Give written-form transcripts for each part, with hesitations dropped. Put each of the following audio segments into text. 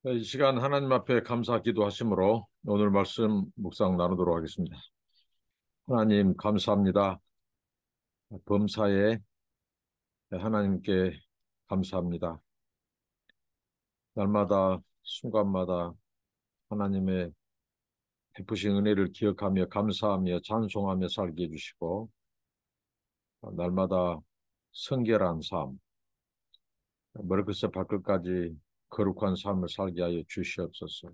이 시간 하나님 앞에 감사 기도하심으로 오늘 말씀 묵상 나누도록 하겠습니다. 하나님 감사합니다. 범사에 하나님께 감사합니다. 날마다 순간마다 하나님의 베푸신 은혜를 기억하며 감사하며 찬송하며 살게 해주시고 날마다 성결한 삶, 머리끝에서 발끝까지 거룩한 삶을 살게 하여 주시옵소서.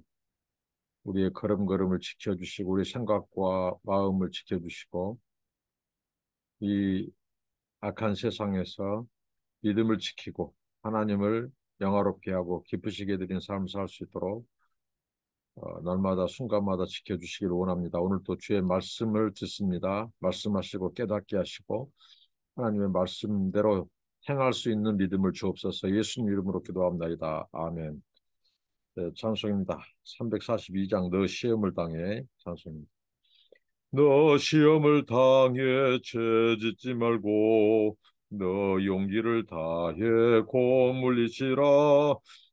우리의 걸음걸음을 지켜주시고 우리의 생각과 마음을 지켜주시고 이 악한 세상에서 믿음을 지키고 하나님을 영화롭게 하고 기쁘시게 드린 삶을 살 수 있도록 날마다 순간마다 지켜주시기를 원합니다. 오늘도 주의 말씀을 듣습니다. 말씀하시고 깨닫게 하시고 하나님의 말씀대로 행할 수 있는 믿음을 주옵소서. 예수님 이름으로 기도합니다. 아멘. 네, 찬송입니다. 342장 너 시험을 당해 찬송입니다. 너 시험을 당해 죄짓지 말고 너 용기를 다해 고물리치라.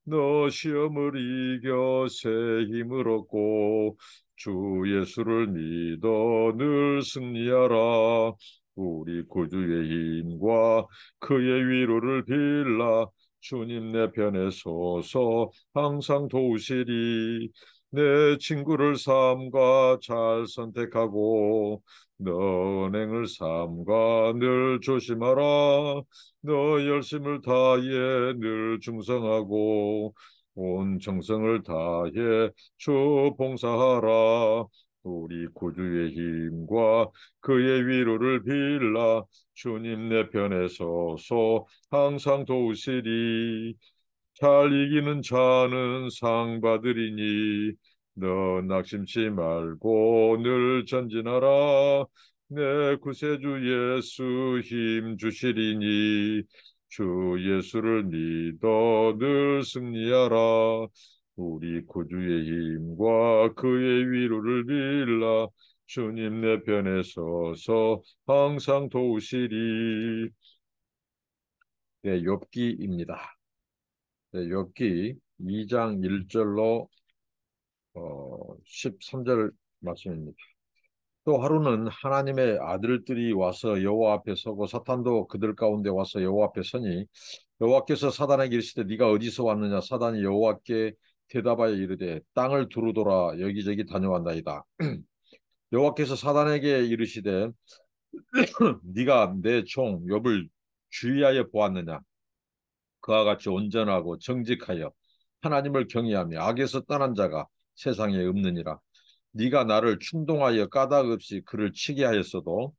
너 시험을 이겨 새 힘을 얻고 주 예수를 믿어 늘 승리하라. 우리 구주의 힘과 그의 위로를 빌라. 주님 내 편에 서서 항상 도우시리. 내 친구를 삼가 잘 선택하고 너 은행을 삼가 늘 조심하라. 너 열심을 다해 늘 충성하고 온 정성을 다해 주 봉사하라. 우리 구주의 힘과 그의 위로를 빌라. 주님 내 편에 서서 항상 도우시리. 잘 이기는 자는 상 받으리니 너 낙심치 말고 늘 전진하라. 내 구세주 예수 힘 주시리니 주 예수를 믿어 늘 승리하라. 우리 구주의 힘과 그의 위로를 빌라. 주님 내 편에 서서 항상 도우시리. 네, 욥기입니다. 네, 욥기 2장 1절로 13절 말씀입니다. 또 하루는 하나님의 아들들이 와서 여호와 앞에 서고 사탄도 그들 가운데 와서 여호와 앞에 서니 여호와께서 사단에게 이르시되 네가 어디서 왔느냐. 사단이 여호와께 대답하여 이르되 땅을 두루돌아 여기저기 다녀왔나이다. 여호와께서 사단에게 이르시되 네가 내 종 욥을 주의하여 보았느냐. 그와 같이 온전하고 정직하여 하나님을 경외하며 악에서 떠난 자가 세상에 없느니라. 네가 나를 충동하여 까닭 없이 그를 치게 하였어도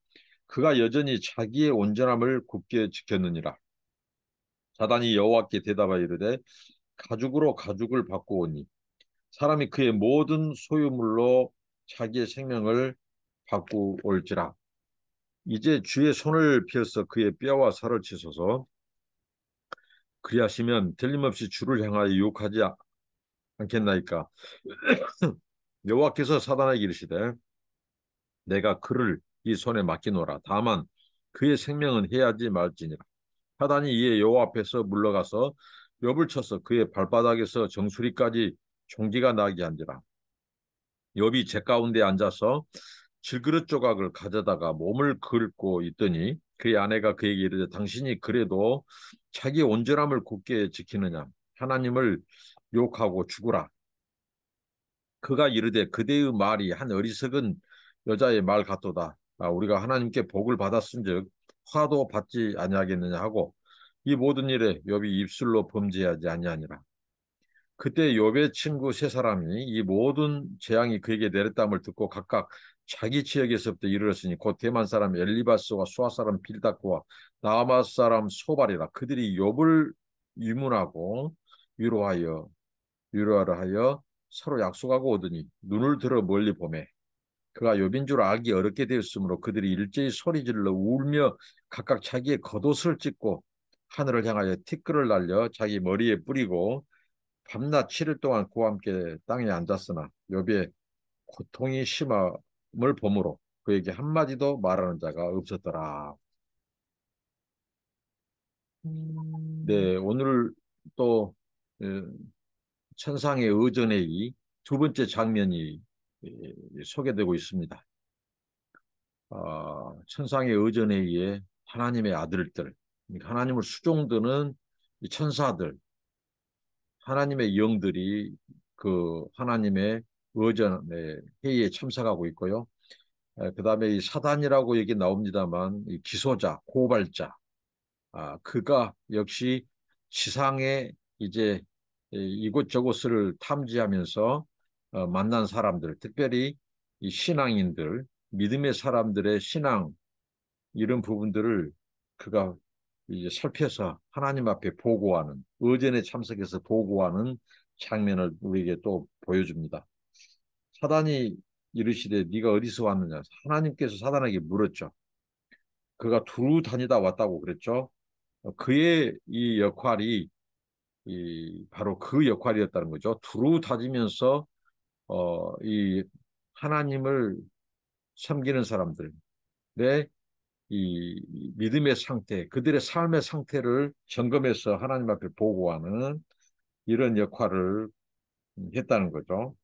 그가 여전히 자기의 온전함을 굳게 지켰느니라. 사단이 여호와께 대답하여 이르되 가죽으로 가죽을 바꾸오니 사람이 그의 모든 소유물로 자기의 생명을 바꾸올지라. 이제 주의 손을 펴서 그의 뼈와 살을 치소서. 그리하시면 틀림없이 주를 향하여 유혹하지 않겠나이까. 여호와께서 사단에게 이르시되 내가 그를 이 손에 맡기노라. 다만 그의 생명은 해하지 말지니라. 사단이 이에 여호와 앞에서 물러가서 욥을 쳐서 그의 발바닥에서 정수리까지 총기가 나게 한지라. 욥이 제 가운데 앉아서 질그릇 조각을 가져다가 몸을 긁고 있더니 그의 아내가 그에게 이르되 당신이 그래도 자기 온전함을 굳게 지키느냐. 하나님을 욕하고 죽으라. 그가 이르되 그대의 말이 한 어리석은 여자의 말 같도다. 우리가 하나님께 복을 받았은즉 화도 받지 아니하겠느냐 하고 이 모든 일에 욥이 입술로 범죄하지 아니하니라. 그때 욥의 친구 세 사람이 이 모든 재앙이 그에게 내렸담을 듣고 각각 자기 지역에서부터 이르렀으니 곧 대만 사람 엘리바스와 수아 사람 빌닷과 나아마 사람 소발이라. 그들이 욥을 위문하고 위로하여 위로하라 하여 서로 약속하고 오더니 눈을 들어 멀리 보매 그가 욥인 줄 알기 어렵게 되었으므로 그들이 일제히 소리질러 울며 각각 자기의 겉옷을 찢고 하늘을 향하여 티끌을 날려 자기 머리에 뿌리고 밤낮 7일 동안 그와 함께 땅에 앉았으나 욥의 고통이 심함을 보므로 그에게 한마디도 말하는 자가 없었더라. 네, 오늘 또 예, 천상의 의전의 두 번째 장면이 소개되고 있습니다. 천상의 의전에 의해 하나님의 아들들, 그러니까 하나님을 수종드는 이 천사들, 하나님의 영들이 그 하나님의 의전의 회의에 참석하고 있고요. 그다음에 이 사단이라고 얘기 나옵니다만 이 기소자, 고발자, 그가 역시 지상에 이제 이곳저곳을 탐지하면서 만난 사람들, 특별히 이 신앙인들, 믿음의 사람들의 신앙 이런 부분들을 그가 이제 살펴서 하나님 앞에 보고하는 의전에 참석해서 보고하는 장면을 우리에게 또 보여줍니다. 사단이 이르시되 네가 어디서 왔느냐? 하나님께서 사단에게 물었죠. 그가 두루 다니다 왔다고 그랬죠. 그의 이 역할이 바로 그 역할이었다는 거죠. 두루 다니면서 이 하나님을 섬기는 사람들의 이 믿음의 상태, 그들의 삶의 상태를 점검해서 하나님 앞에 보고하는 이런 역할을 했다는 거죠.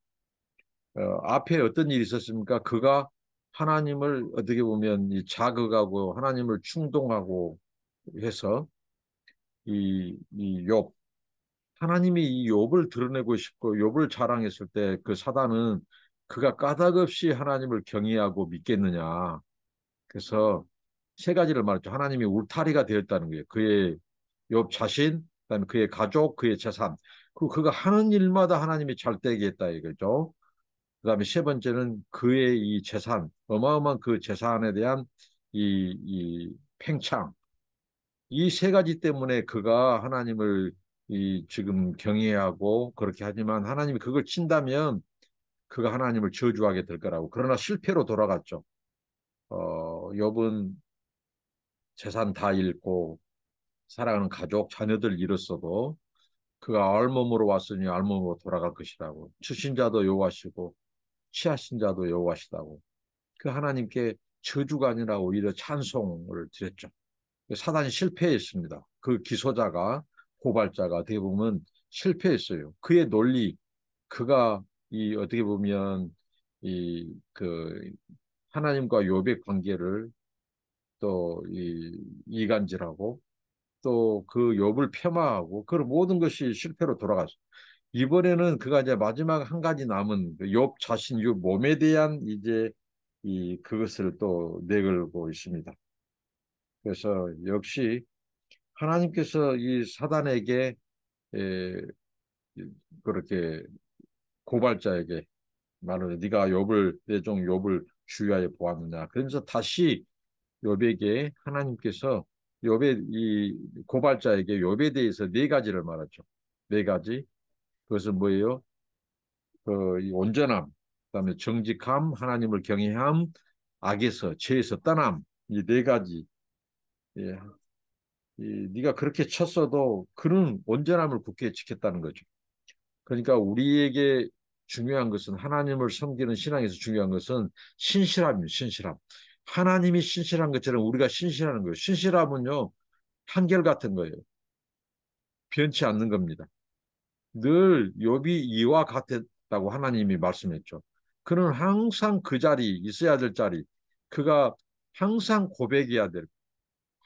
앞에 어떤 일이 있었습니까? 그가 하나님을 어떻게 보면 자극하고 하나님을 충동하고 해서 이 욥, 하나님이 이 욥을 드러내고 싶고 욥을 자랑했을 때 그 사단은 그가 까닭없이 하나님을 경외하고 믿겠느냐. 그래서 세 가지를 말했죠. 하나님이 울타리가 되었다는 거예요. 그의 욥 자신, 그다음에 그의 가족, 그의 재산. 그가 하는 일마다 하나님이 잘 되게 했다 이거죠. 그다음에 세 번째는 그의 이 재산, 어마어마한 그 재산에 대한 이 팽창. 이 세 가지 때문에 그가 하나님을 지금 경외하고 그렇게 하지만 하나님이 그걸 친다면 그가 하나님을 저주하게 될 거라고. 그러나 실패로 돌아갔죠. 욥은 재산 다 잃고 사랑하는 가족, 자녀들 잃었어도 그가 알몸으로 왔으니 알몸으로 돌아갈 것이라고. 주신 자도 여호와시고 취하신 자도 여호와시다고. 그 하나님께 저주가 아니라 오히려 찬송을 드렸죠. 사단이 실패했습니다. 그 기소자가 고발자가 어떻게 보면 실패했어요. 그의 논리, 그가 이 어떻게 보면 이 그 하나님과 욥의 관계를 또 이간질하고 또 그 욥을 폄하하고 그 모든 것이 실패로 돌아갔어요. 이번에는 그가 이제 마지막 한 가지 남은 그욥 자신, 욥 몸에 대한 이제 그것을 또 내걸고 있습니다. 그래서 역시 하나님께서 이 사단에게 에, 그렇게 고발자에게 말을 네가 욥을 내 종 욥을 주의하여 보았느냐. 그러면서 다시 욥에게 하나님께서 욥의 이 고발자에게 욥에 대해서 네 가지를 말하죠. 네 가지. 그것은 뭐예요? 이 온전함, 그다음에 정직함, 하나님을 경외함, 악에서 죄에서 떠남. 이 네 가지. 예, 네가 그렇게 쳤어도 그는 온전함을 굳게 지켰다는 거죠. 그러니까 우리에게 중요한 것은 하나님을 섬기는 신앙에서 중요한 것은 신실함이에요. 신실함. 하나님이 신실한 것처럼 우리가 신실하는 거예요. 신실함은요. 한결같은 거예요. 변치 않는 겁니다. 늘 욥이 이와 같았다고 하나님이 말씀했죠. 그는 항상 그 자리, 있어야 될 자리, 그가 항상 고백해야 될,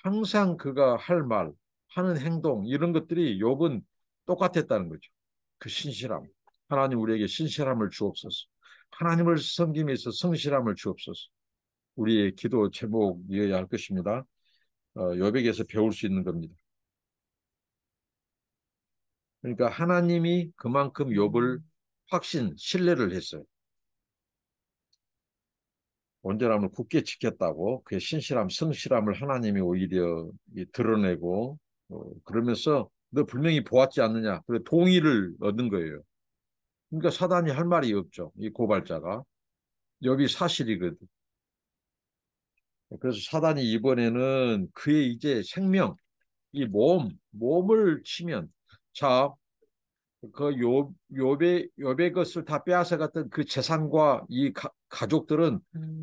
항상 그가 할 말, 하는 행동, 이런 것들이 욥은 똑같았다는 거죠. 그 신실함. 하나님 우리에게 신실함을 주옵소서. 하나님을 섬김에서 성실함을 주옵소서. 우리의 기도 제목이어야 할 것입니다. 욥에게서 배울 수 있는 겁니다. 그러니까 하나님이 그만큼 욥을 신뢰를 했어요. 온전함을 굳게 지켰다고 그의 신실함, 성실함을 하나님이 오히려 드러내고 그러면서 너 분명히 보았지 않느냐. 그래 동의를 얻은 거예요. 그러니까 사단이 할 말이 없죠. 이 고발자가. 욥이 사실이거든. 그래서 사단이 이번에는 그의 이제 생명, 이 몸을 치면 자, 그 욥의 것을 다 빼앗아갔던 그 재산과 이 가족들은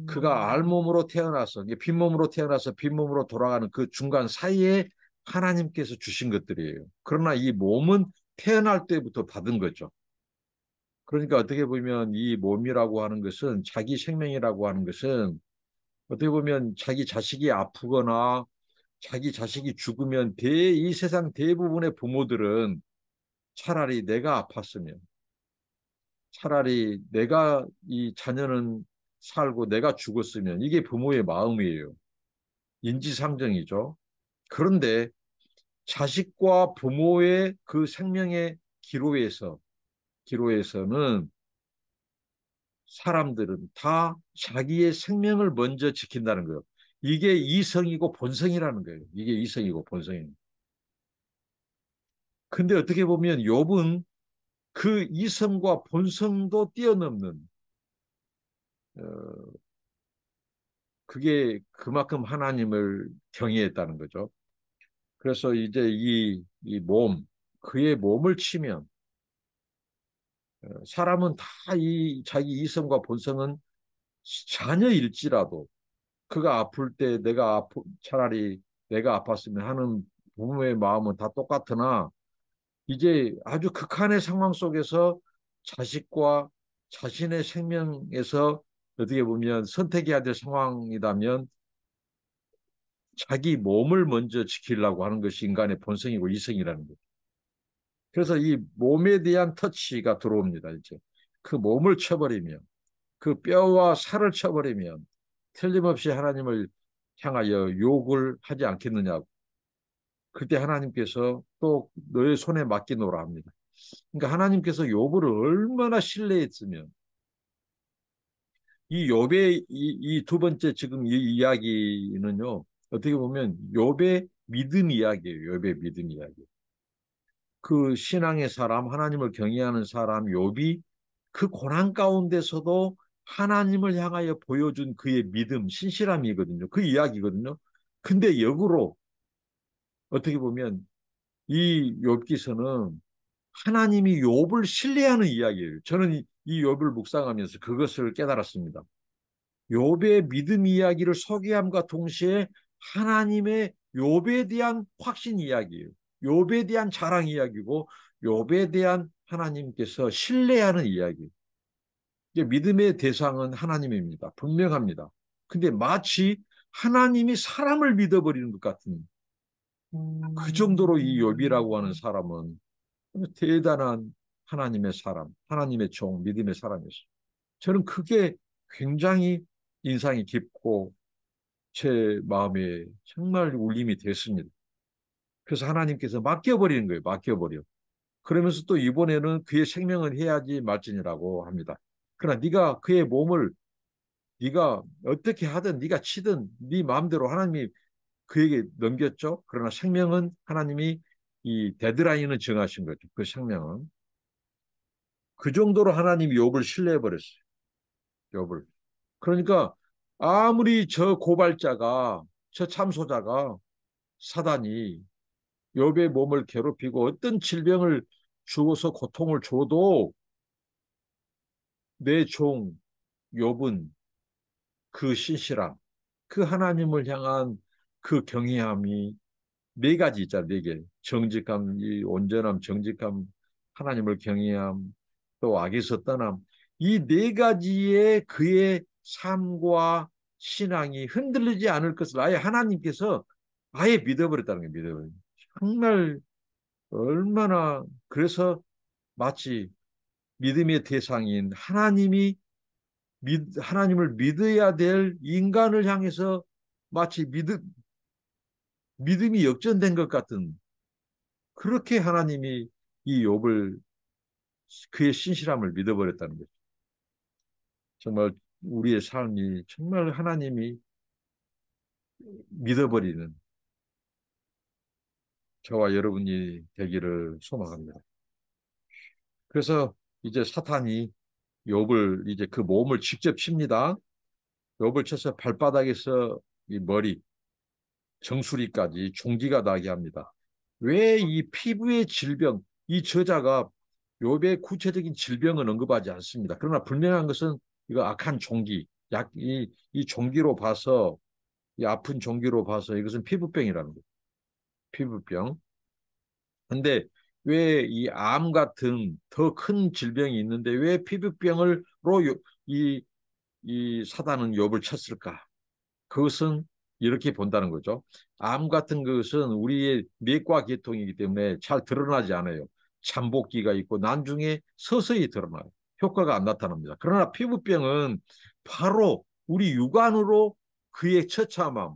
그가 알몸으로 태어나서 이게 빈몸으로 태어나서 빈몸으로 돌아가는 그 중간 사이에 하나님께서 주신 것들이에요. 그러나 이 몸은 태어날 때부터 받은 거죠. 그러니까 어떻게 보면 이 몸이라고 하는 것은 자기 생명이라고 하는 것은 어떻게 보면 자기 자식이 아프거나 자기 자식이 죽으면 이 세상 대부분의 부모들은 차라리 내가 아팠으면 차라리 내가 이 자녀는 살고 내가 죽었으면 이게 부모의 마음이에요. 인지상정이죠. 그런데 자식과 부모의 그 생명의 기로에서는 사람들은 다 자기의 생명을 먼저 지킨다는 거예요. 이게 이성이고 본성이라는 거예요. 이게 이성이고 본성이에요. 근데 어떻게 보면 욥은 그 이성과 본성도 뛰어넘는 어, 그게 그만큼 하나님을 경외했다는 거죠. 그래서 이제 이 몸, 그의 몸을 치면 사람은 다 이 자기 이성과 본성은 자녀일지라도 그가 아플 때 차라리 내가 아팠으면 하는 부모의 마음은 다 똑같으나 이제 아주 극한의 상황 속에서 자식과 자신의 생명에서 어떻게 보면 선택해야 될 상황이라면 자기 몸을 먼저 지키려고 하는 것이 인간의 본성이고 이성이라는 거죠. 그래서 이 몸에 대한 터치가 들어옵니다. 이제 그 몸을 쳐버리면 그 뼈와 살을 쳐버리면 틀림없이 하나님을 향하여 욕을 하지 않겠느냐고. 그때 하나님께서 또 너의 손에 맡기노라 합니다. 그러니까 하나님께서 욥을 얼마나 신뢰했으면 이 욥의 이 두 번째 지금 이 이야기는요. 어떻게 보면 욥의 믿음 이야기예요. 욥의 믿음 이야기. 그 신앙의 사람, 하나님을 경외하는 사람 욥이 그 고난 가운데서도 하나님을 향하여 보여준 그의 믿음, 신실함이거든요. 그 이야기거든요. 근데 역으로 어떻게 보면 이 욥기서는 하나님이 욥을 신뢰하는 이야기예요. 저는 이 욥을 묵상하면서 그것을 깨달았습니다. 욥의 믿음 이야기를 소개함과 동시에 하나님의 욥에 대한 확신 이야기예요. 욥에 대한 자랑 이야기고 욥에 대한 하나님께서 신뢰하는 이야기. 이제 믿음의 대상은 하나님입니다. 분명합니다. 근데 마치 하나님이 사람을 믿어버리는 것 같은 그 정도로 이 욥이라고 하는 사람은 대단한 하나님의 사람, 하나님의 종, 믿음의 사람이었어요. 저는 그게 굉장히 인상이 깊고 제 마음에 정말 울림이 됐습니다. 그래서 하나님께서 맡겨버리는 거예요. 맡겨버려. 그러면서 또 이번에는 그의 생명을 해야지 말지니라고 합니다. 그러나 네가 그의 몸을 네가 어떻게 하든 네가 치든 네 마음대로 하나님이 그에게 넘겼죠. 그러나 생명은 하나님이 이 데드라인을 정하신 거죠. 그 생명은. 그 정도로 하나님이 욥을 신뢰해 버렸어요. 욥을. 그러니까 아무리 저 참소자가 사단이 욥의 몸을 괴롭히고 어떤 질병을 주어서 고통을 줘도 내 종 욥은 그 신실함, 그 하나님을 향한 그 경외함이 네 가지 있잖아요. 네 개. 정직함, 이 온전함, 정직함, 하나님을 경외함, 또 악에서 떠남. 이 네 가지의 그의 삶과 신앙이 흔들리지 않을 것을 아예 하나님께서 아예 믿어버렸다는 거예요. 믿어버려. 정말 얼마나 그래서 마치 믿음의 대상인 하나님을 믿어야 될 인간을 향해서 마치 믿음이 역전된 것 같은 그렇게 하나님이 이 욥을 그의 신실함을 믿어버렸다는 거죠. 정말 우리의 삶이 정말 하나님이 믿어버리는 저와 여러분이 되기를 소망합니다. 그래서 이제 사탄이 욥을 이제 그 몸을 직접 칩니다. 욥을 쳐서 발바닥에서 이 머리, 정수리까지 종기가 나게 합니다. 왜 이 피부의 질병, 이 저자가 욥의 구체적인 질병은 언급하지 않습니다. 그러나 분명한 것은 이거 악한 종기, 이 종기로 봐서, 이 아픈 종기로 봐서 이것은 피부병이라는 거예요. 피부병. 근데 왜 이 암 같은 더 큰 질병이 있는데 왜 피부병으로 이, 이 사단은 욥을 쳤을까? 그것은 이렇게 본다는 거죠. 암 같은 것은 우리의 내과 계통이기 때문에 잘 드러나지 않아요. 잠복기가 있고 나중에 서서히 드러나요. 효과가 안 나타납니다. 그러나 피부병은 바로 우리 육안으로 그의 처참함,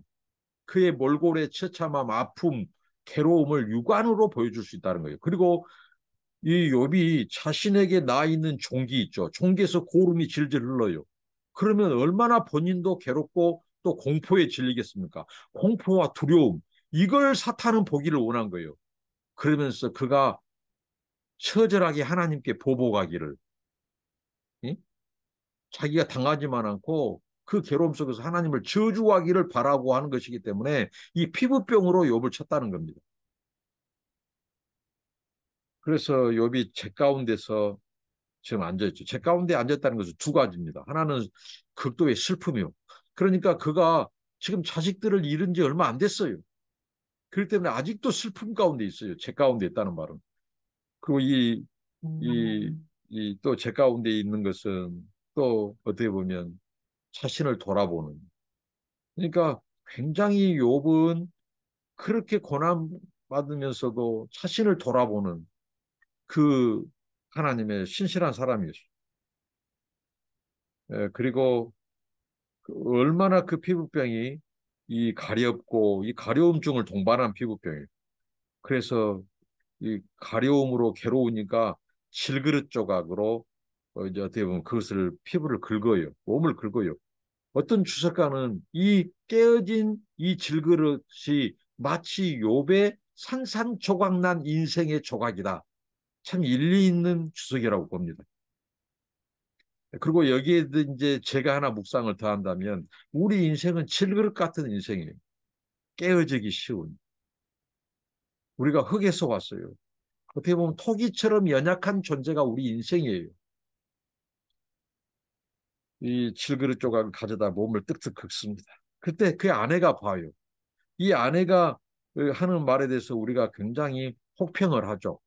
그의 몰골의 처참함, 아픔, 괴로움을 육안으로 보여줄 수 있다는 거예요. 그리고 이 욥이 자신에게 나 있는 종기 있죠. 종기에서 고름이 질질 흘러요. 그러면 얼마나 본인도 괴롭고 또 공포에 질리겠습니까? 공포와 두려움. 이걸 사탄은 보기를 원한 거예요. 그러면서 그가 처절하게 하나님께 보복하기를, 응? 자기가 당하지만 않고 그 괴로움 속에서 하나님을 저주하기를 바라고 하는 것이기 때문에 이 피부병으로 욥을 쳤다는 겁니다. 그래서 욥이 제 가운데서 지금 앉아있죠. 제 가운데 앉았다는 것은 두 가지입니다. 하나는 극도의 슬픔이요. 그러니까 그가 지금 자식들을 잃은 지 얼마 안 됐어요. 그렇기 때문에 아직도 슬픔 가운데 있어요. 제 가운데 있다는 말은. 그리고 이, 또 제 가운데 있는 것은 또 어떻게 보면 자신을 돌아보는. 그러니까 굉장히 욥은 그렇게 고난 받으면서도 자신을 돌아보는 그 하나님의 신실한 사람이었어요. 그리고 얼마나 그 피부병이 이 가렵고 이 가려움증을 동반한 피부병이에요. 그래서 이 가려움으로 괴로우니까 질그릇 조각으로 이제 어떻게 보면 그것을 피부를 긁어요. 몸을 긁어요. 어떤 주석가는 이 깨어진 이 질그릇이 마치 욥의 산산조각난 인생의 조각이다. 참 일리 있는 주석이라고 봅니다. 그리고 여기에 이제 제가 하나 묵상을 더한다면 우리 인생은 질그릇 같은 인생이에요. 깨어지기 쉬운. 우리가 흙에서 왔어요. 어떻게 보면 토기처럼 연약한 존재가 우리 인생이에요. 이 질그릇 조각을 가져다 몸을 뜩뜩 긁습니다. 그때 그 아내가 봐요. 이 아내가 하는 말에 대해서 우리가 굉장히 혹평을 하죠.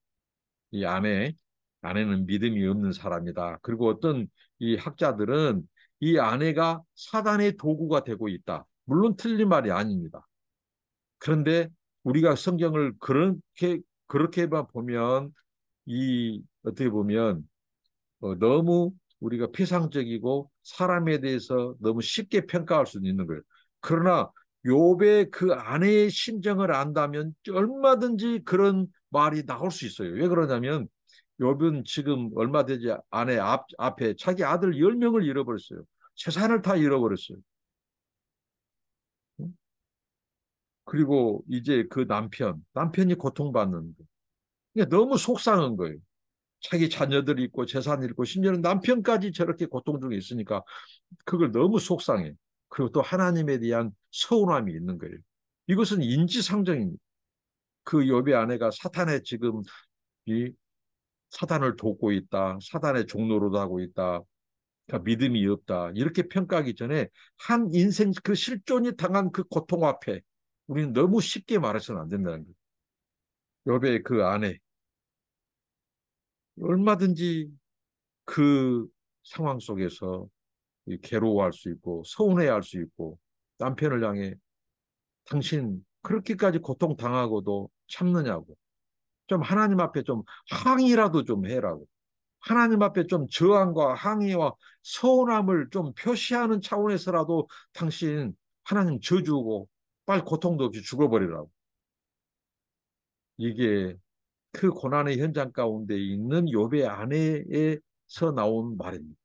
이 아내는 믿음이 없는 사람이다. 그리고 어떤 이 학자들은 이 아내가 사단의 도구가 되고 있다. 물론 틀린 말이 아닙니다. 그런데 우리가 성경을 그렇게만 보면 이 어떻게 보면 너무 우리가 피상적이고 사람에 대해서 너무 쉽게 평가할 수는 있는 거예요. 그러나 욥의 그 아내의 심정을 안다면 얼마든지 그런 말이 나올 수 있어요. 왜 그러냐면 욥은 지금 얼마 되지 아내 앞에 자기 아들 10명을 잃어버렸어요. 재산을 다 잃어버렸어요. 그리고 이제 그 남편이 고통받는 거예요. 그러니까 너무 속상한 거예요. 자기 자녀들이 있고 재산이 있고 심지어는 남편까지 저렇게 고통 중에 있으니까 그걸 너무 속상해. 그리고 또 하나님에 대한 서운함이 있는 거예요. 이것은 인지상정입니다. 그 욥의 아내가 사탄의 지금 이 사단을 돕고 있다. 사단의 종로로도 하고 있다. 그러니까 믿음이 없다. 이렇게 평가하기 전에 한 인생 그 실존이 당한 그 고통 앞에 우리는 너무 쉽게 말해서는 안 된다는 거예요. 욥의 그 아내 얼마든지 그 상황 속에서 괴로워할 수 있고 서운해할 수 있고 남편을 향해 당신 그렇게까지 고통당하고도 참느냐고 좀 하나님 앞에 좀 항의라도 좀 해라고 하나님 앞에 좀 저항과 항의와 서운함을 좀 표시하는 차원에서라도 당신 하나님 저주고 빨리 고통도 없이 죽어버리라고 이게 그 고난의 현장 가운데 있는 욥의 아내에서 나온 말입니다.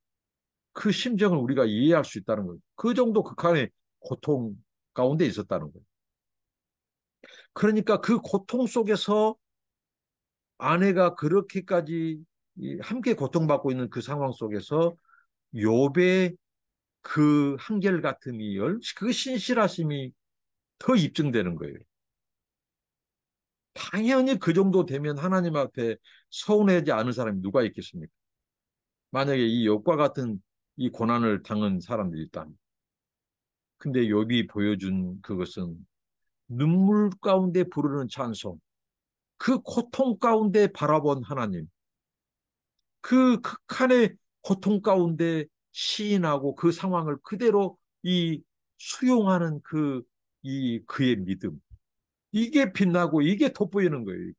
그 심정을 우리가 이해할 수 있다는 거예요. 그 정도 극한의 고통 가운데 있었다는 거예요. 그러니까 그 고통 속에서 아내가 그렇게까지 함께 고통받고 있는 그 상황 속에서 욥의 그 한결같음이 그 신실하심이 더 입증되는 거예요. 당연히 그 정도 되면 하나님 앞에 서운하지 않은 사람이 누가 있겠습니까? 만약에 이 욥과 같은 이 고난을 당한 사람들이 있다면. 근데 욥이 보여준 그것은 눈물 가운데 부르는 찬송. 그 고통 가운데 바라본 하나님, 그 극한의 고통 가운데 시인하고 그 상황을 그대로 이 수용하는 그의 믿음. 이게 빛나고 이게 돋보이는 거예요.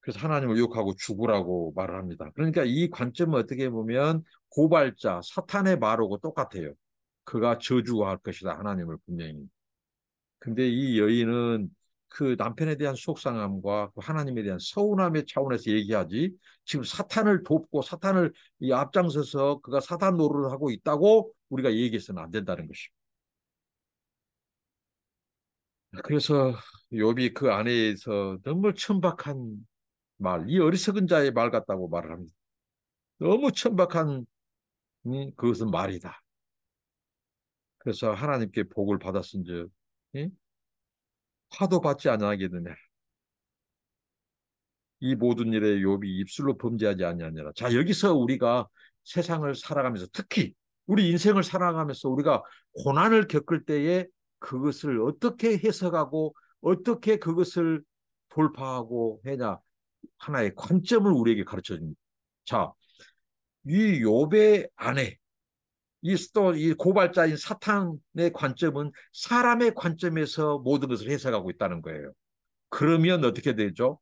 그래서 하나님을 욕하고 죽으라고 말을 합니다. 그러니까 이 관점은 어떻게 보면 고발자, 사탄의 말하고 똑같아요. 그가 저주할 것이다, 하나님을 분명히. 근데 이 여인은 그 남편에 대한 속상함과 그 하나님에 대한 서운함의 차원에서 얘기하지, 지금 사탄을 돕고 사탄을 이 앞장서서 그가 사탄 노릇을 하고 있다고 우리가 얘기해서는 안 된다는 것입니다. 그래서 욥이 그 안에서 너무 천박한 말, 이 어리석은 자의 말 같다고 말을 합니다. 너무 천박한 그것은 말이다. 그래서 하나님께 복을 받았은즉 화도 받지 아니하겠느냐. 이 모든 일에 욥이 입술로 범죄하지 아니하니라. 자, 여기서 우리가 세상을 살아가면서 특히 우리 인생을 살아가면서 우리가 고난을 겪을 때에 그것을 어떻게 해석하고 어떻게 그것을 돌파하고 해냐, 하나의 관점을 우리에게 가르쳐 줍니다. 자, 이 욥의 아내, 이 고발자인 사탄의 관점은 사람의 관점에서 모든 것을 해석하고 있다는 거예요. 그러면 어떻게 되죠?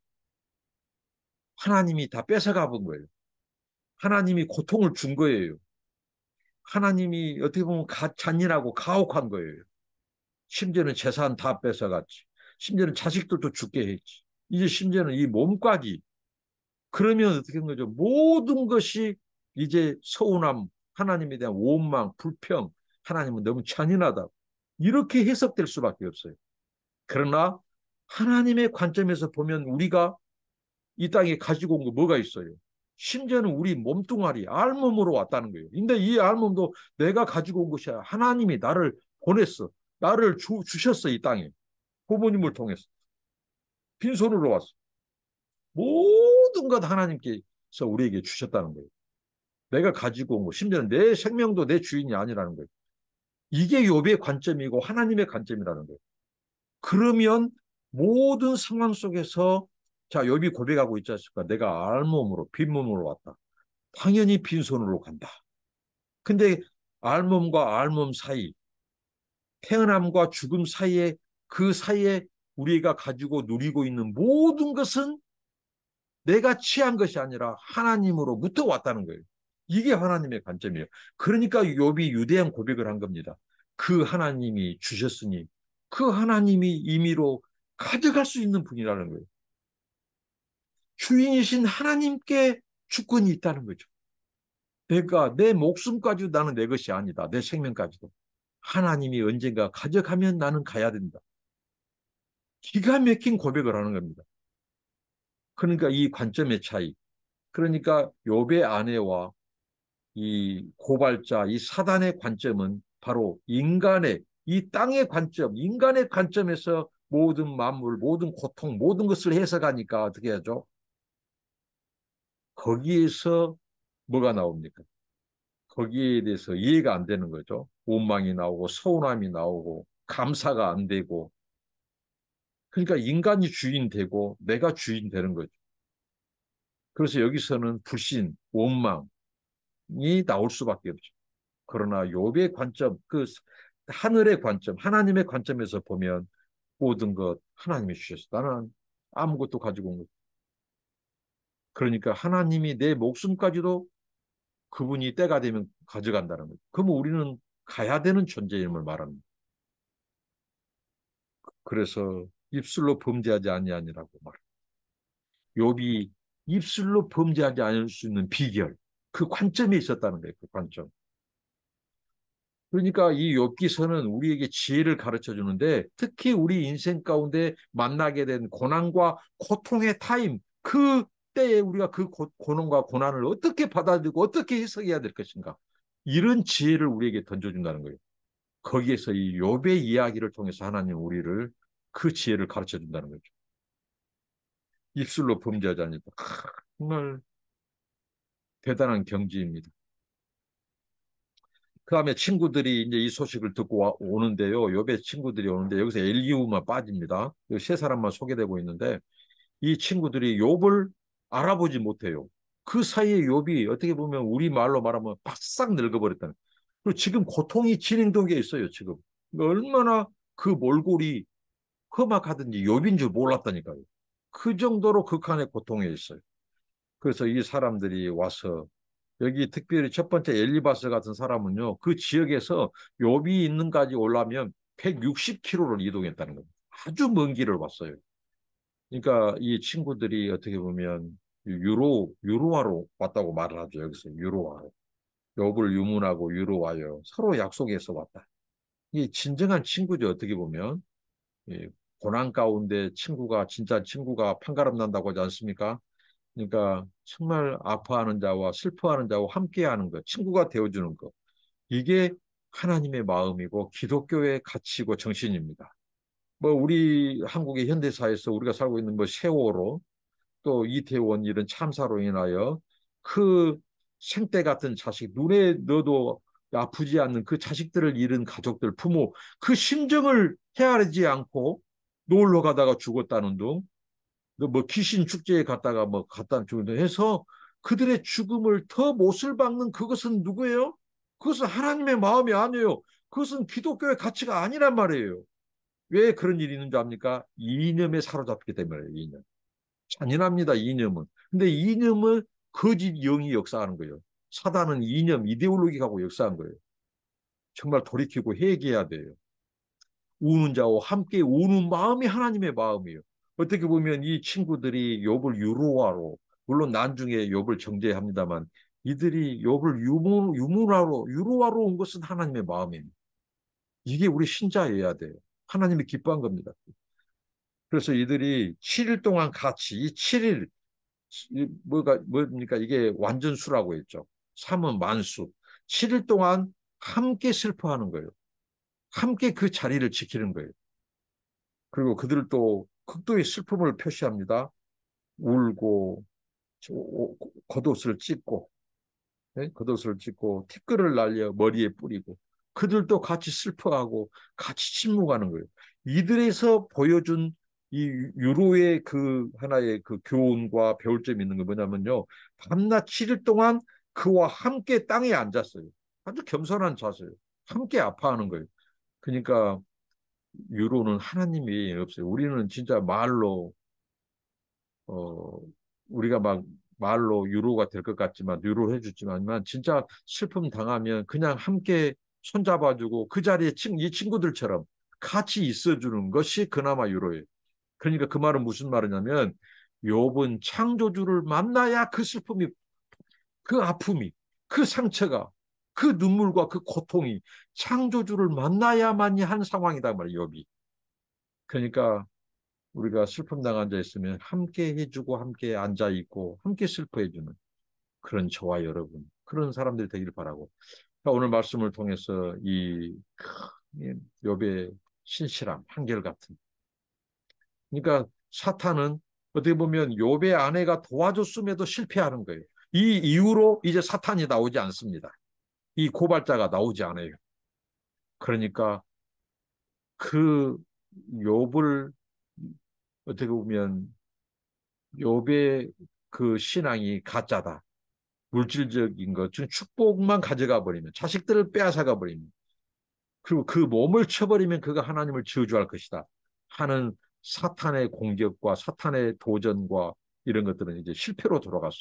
하나님이 다 뺏어가 본 거예요. 하나님이 고통을 준 거예요. 하나님이 어떻게 보면 잔인하고 가혹한 거예요. 심지어는 재산 다 뺏어갔지. 심지어는 자식들도 죽게 했지. 이제 심지어는 이 몸까지. 그러면 어떻게 된 거죠? 모든 것이 이제 서운함, 하나님에 대한 원망, 불평, 하나님은 너무 잔인하다. 이렇게 해석될 수밖에 없어요. 그러나 하나님의 관점에서 보면 우리가 이 땅에 가지고 온 거 뭐가 있어요? 심지어는 우리 몸뚱아리, 알몸으로 왔다는 거예요. 근데 이 알몸도 내가 가지고 온 것이 아니라 하나님이 나를 보냈어. 나를 주셨어, 이 땅에. 부모님을 통해서. 빈손으로 왔어. 모든 것 하나님께서 우리에게 주셨다는 거예요. 내가 가지고 온 거, 심지어는 내 생명도 내 주인이 아니라는 거예요. 이게 욥의 관점이고 하나님의 관점이라는 거예요. 그러면 모든 상황 속에서 자, 욥이 고백하고 있지 않습니까? 내가 알몸으로 빈몸으로 왔다. 당연히 빈손으로 간다. 근데 알몸과 알몸 사이, 태어남과 죽음 사이에 그 사이에 우리가 가지고 누리고 있는 모든 것은 내가 취한 것이 아니라 하나님으로부터 왔다는 거예요. 이게 하나님의 관점이에요. 그러니까 욥이 유대한 고백을 한 겁니다. 그 하나님이 주셨으니 그 하나님이 임의로 가져갈 수 있는 분이라는 거예요. 주인이신 하나님께 주권이 있다는 거죠. 내가 내 목숨까지도 나는 내 것이 아니다. 내 생명까지도. 하나님이 언젠가 가져가면 나는 가야 된다. 기가 막힌 고백을 하는 겁니다. 그러니까 이 관점의 차이. 그러니까 욥의 아내와 이 고발자, 이 사단의 관점은 바로 인간의 이 땅의 관점, 인간의 관점에서 모든 만물, 모든 고통, 모든 것을 해석하니까 어떻게 하죠? 거기에서 뭐가 나옵니까? 거기에 대해서 이해가 안 되는 거죠. 원망이 나오고 서운함이 나오고 감사가 안 되고 그러니까 인간이 주인 되고 내가 주인 되는 거죠. 그래서 여기서는 불신, 원망이 나올 수밖에 없죠. 그러나 욥의 관점, 그 하늘의 관점, 하나님의 관점에서 보면 모든 것 하나님이 주셨어. 나는 아무것도 가지고 온 것. 그러니까 하나님이 내 목숨까지도 그분이 때가 되면 가져간다는 거죠. 그러면 우리는 가야 되는 존재임을 말합니다. 그래서 입술로 범죄하지 아니하니라고 말. 욥이 입술로 범죄하지 않을 수 있는 비결, 그 관점이 있었다는 거예요. 그 관점. 그러니까 이 욥기서는 우리에게 지혜를 가르쳐 주는데 특히 우리 인생 가운데 만나게 된 고난과 고통의 타임, 그 때에 우리가 그 고난과 고난을 어떻게 받아들이고 어떻게 해석해야 될 것인가. 이런 지혜를 우리에게 던져준다는 거예요. 거기에서 이 욥의 이야기를 통해서 하나님 우리를 그 지혜를 가르쳐 준다는 거죠. 입술로 범죄하지 않는다. 정말 대단한 경지입니다. 그다음에 친구들이 이제 이 소식을 듣고 오는데요. 욥의 친구들이 오는데 여기서 엘리후만 빠집니다. 여기 세 사람만 소개되고 있는데 이 친구들이 욥을 알아보지 못해요. 그 사이에 욥이 어떻게 보면 우리 말로 말하면 바싹 늙어버렸다는. 그리고 지금 고통이 진행된 게 있어요. 지금 얼마나 그 몰골이 험악하든지 욥인 줄 몰랐다니까요. 그 정도로 극한의 고통에 있어요. 그래서 이 사람들이 와서 여기 특별히 첫 번째 엘리바스 같은 사람은요, 그 지역에서 욥이 있는 까지 올라면 160km를 이동했다는 겁니다. 아주 먼 길을 왔어요. 그러니까 이 친구들이 어떻게 보면 유로화로 왔다고 말을 하죠. 여기서 유로화로. 욥을 유문하고 유로하여 서로 약속해서 왔다. 이 진정한 친구죠. 어떻게 보면. 이 고난 가운데 친구가 진짜 친구가 판가름 난다고 하지 않습니까? 그러니까 정말 아파하는 자와 슬퍼하는 자와 함께하는 것, 친구가 되어주는 것. 이게 하나님의 마음이고 기독교의 가치고 정신입니다. 뭐 우리 한국의 현대사에서 우리가 살고 있는 뭐 세월호 또 이태원 이런 참사로 인하여 그 생떼 같은 자식 눈에 넣어도 아프지 않는 그 자식들을 잃은 가족들 부모 그 심정을 헤아리지 않고 놀러 가다가 죽었다는 둥 뭐 귀신 축제에 갔다가 뭐 갔다 죽는다 해서 그들의 죽음을 더 못을 박는 그것은 누구예요? 그것은 하나님의 마음이 아니에요. 그것은 기독교의 가치가 아니란 말이에요. 왜 그런 일이 있는 줄 압니까? 이념에 사로잡기 때문에 이념. 잔인합니다, 이념은. 근데 이념을 거짓 영이 역사하는 거예요. 사단은 이념, 이데올로기 갖고 역사한 거예요. 정말 돌이키고 회개해야 돼요. 우는 자와 함께 우는 마음이 하나님의 마음이에요. 어떻게 보면 이 친구들이 욥을 유로화로, 물론 나중에 욥을 정죄합니다만 이들이 욥을 유문화로, 유로화로 온 것은 하나님의 마음입니다. 이게 우리 신자여야 돼요. 하나님이 기뻐한 겁니다. 그래서 이들이 7일 동안 같이 이 7일 뭡니까? 이게 완전수라고 했죠. 3은 만수. 7일 동안 함께 슬퍼하는 거예요. 함께 그 자리를 지키는 거예요. 그리고 그들을 또 극도의 슬픔을 표시합니다. 울고 겉옷을 찢고 겉옷을 찢고 티끌을 날려 머리에 뿌리고 그들도 같이 슬퍼하고 같이 침묵하는 거예요. 이들에서 보여준 이 유로의 그 하나의 그 교훈과 배울 점이 있는 게 뭐냐면요. 밤낮 7일 동안 그와 함께 땅에 앉았어요. 아주 겸손한 자세요. 함께 아파하는 거예요. 그러니까 유로는 하나님이 없어요. 우리는 진짜 말로 어, 우리가 막 말로 유로가 될 것 같지만 유로를 해주지만 진짜 슬픔 당하면 그냥 함께 손잡아주고 그 자리에 이 친구들처럼 같이 있어주는 것이 그나마 유로예요. 그러니까 그 말은 무슨 말이냐면 욥은 창조주를 만나야 그 슬픔이 그 아픔이 그 상처가 그 눈물과 그 고통이 창조주를 만나야만이 한 상황이다 말이에요. 욥이. 그러니까 우리가 슬픔 당한 자 있으면 함께 해주고 함께 앉아 있고 함께 슬퍼해주는 그런 저와 여러분 그런 사람들이 되기를 바라고 오늘 말씀을 통해서 이 욥의 신실함 한결같은 그러니까 사탄은 어떻게 보면 욥의 아내가 도와줬음에도 실패하는 거예요. 이 이후로 이제 사탄이 나오지 않습니다. 이 고발자가 나오지 않아요. 그러니까 그 욥을 어떻게 보면 욥의 그 신앙이 가짜다. 물질적인 것, 즉 축복만 가져가 버리면 자식들을 빼앗아가 버리면 그리고 그 몸을 쳐버리면 그가 하나님을 저주할 것이다 하는 사탄의 공격과 사탄의 도전과 이런 것들은 이제 실패로 돌아갔어.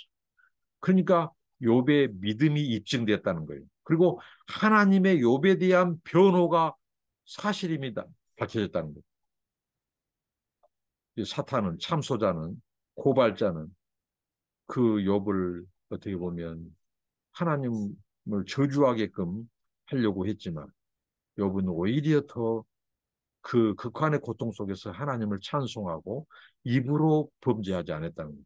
그러니까 욥의 믿음이 입증됐다는 거예요. 그리고 하나님의 욥에 대한 변호가 사실입니다. 밝혀졌다는 거예요. 사탄은 참소자는 고발자는 그 욥을 어떻게 보면 하나님을 저주하게끔 하려고 했지만 욥은 오히려 더 그 극한의 고통 속에서 하나님을 찬송하고 입으로 범죄하지 않았다는 거예요.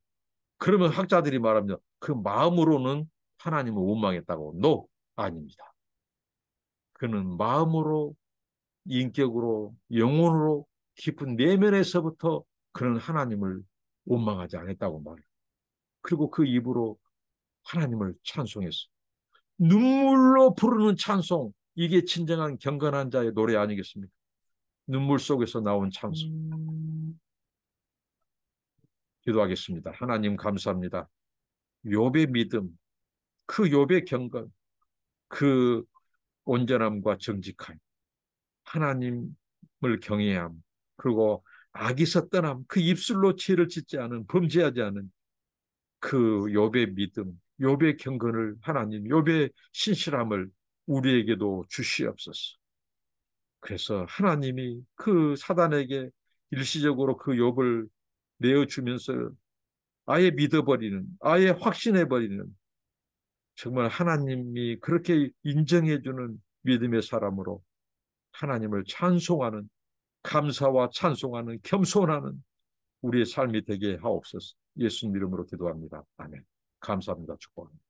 그러면 학자들이 말하면 그 마음으로는 하나님을 원망했다고? No, 아닙니다. 그는 마음으로, 인격으로, 영혼으로 깊은 내면에서부터 그는 하나님을 원망하지 않았다고 말해요. 그리고 그 입으로 하나님을 찬송했어요. 눈물로 부르는 찬송, 이게 진정한 경건한 자의 노래 아니겠습니까? 눈물 속에서 나온 찬송. 기도하겠습니다. 하나님 감사합니다. 욥의 믿음, 그 욥의 경건, 그 온전함과 정직함, 하나님을 경외함, 그리고 악에서 떠남, 그 입술로 죄를 짓지 않은, 범죄하지 않은 그 욥의 믿음, 욥의 경건을 하나님, 욥의 신실함을 우리에게도 주시옵소서. 그래서 하나님이 그 사단에게 일시적으로 그 욥을 내어주면서 아예 믿어버리는, 아예 확신해버리는, 정말 하나님이 그렇게 인정해주는 믿음의 사람으로 하나님을 찬송하는, 감사와 찬송하는, 겸손하는 우리의 삶이 되게 하옵소서. 예수님 이름으로 기도합니다. 아멘. 감사합니다. 축복합니다.